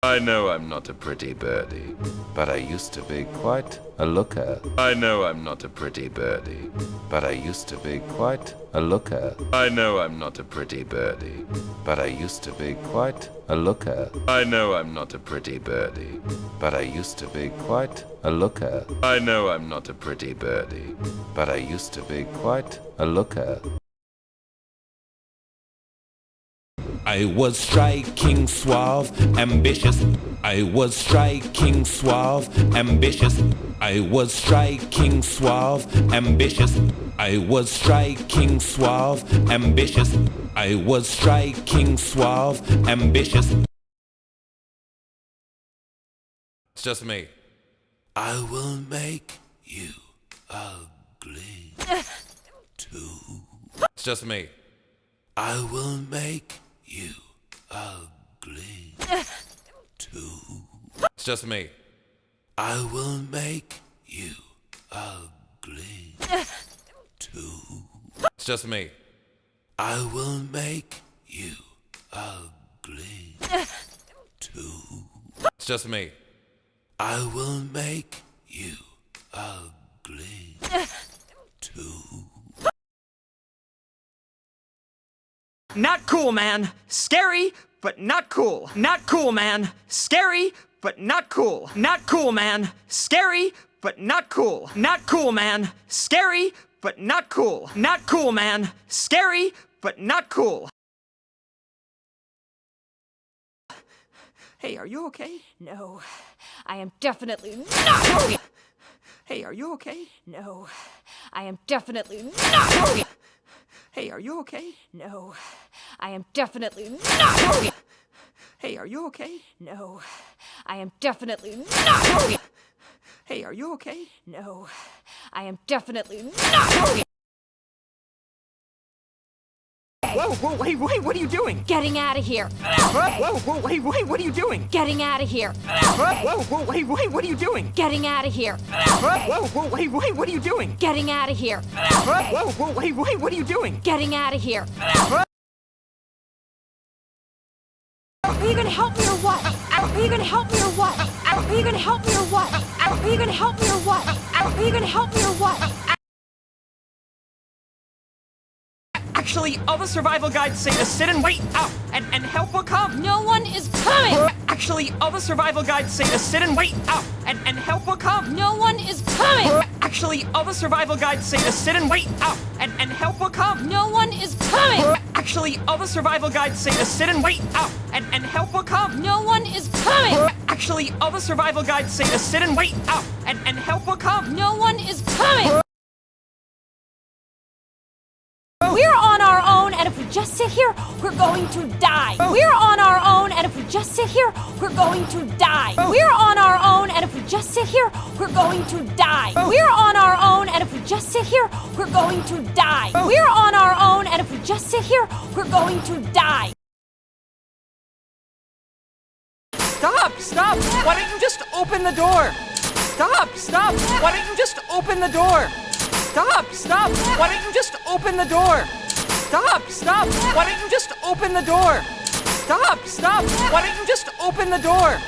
I know I'm not a pretty birdie, but I used to be quite a looker. I know I'm not a pretty birdie, but I used to be quite a looker. I know I'm not a pretty birdie, but I used to be quite a looker. I know I'm not a pretty birdie, but I used to be quite a looker. I know I'm not a pretty birdie, but I used to be quite a looker. I was striking, suave, ambitious. I was striking, suave, ambitious. I was striking, suave, ambitious. I was striking, suave, ambitious. I was striking, suave, ambitious. It's just me. I will make you ugly too. It's just me. I will make you ugly too. It's just me. I will make you ugly too. It's just me. I will make you ugly too. It's just me. I will make you ugly too. Not cool, man. Scary, but not cool. Not cool, man. Scary, but not cool. Not cool, man. Scary, but not cool. Not cool, man. Scary, but not cool. Not cool, man. Scary, but not cool. Hey, are you okay? No, I am definitely not okay. Hey, are you okay? No, I am definitely not okay. Hey, are you okay? No, I am definitely not okay. Hey, are you okay? No, I am definitely not okay. Hey, are you okay? No, I am definitely not okay. Whoa, wait, what are you doing? Getting out of here. Whoa, wait, what are you doing? Getting out of here. Whoa, wait, what are you doing? Getting out of here. Whoa, wait, what are you doing? Getting out of here. Whoa, wait, what are you doing? Getting out of here. Are you gonna help me or what? Are you gonna help me or what? Are you gonna help me or what? Are you gonna help me or what? Are you gonna help me or what? Actually, all the survival guides say to sit and wait out, and help will come. No one is coming! Actually, all the survival guides say to sit and wait out, and help will come. No one is coming! Actually, all the survival guides say to sit and wait out, and help will come. No one is coming! Actually, all the survival guides say to sit and wait out, and help will come. No one is coming! Actually, all the survival guides say to sit and wait out, and help will come. No one is coming! We're on our own, and if we just sit here, we're going to die. We're on our own, and if we just sit here, we're going to die. We're on our own, and if we just sit here, we're going to die. We're on our own, and if we just sit here, we're going to die. We're on our own, and if we just sit here, we're going to die. Stop! Why don't you just open the door? Stop! Why don't you just open the door? Stop! Why don't you just open the door? Stop! Why don't you just open the door? Stop! Why don't you just open the door?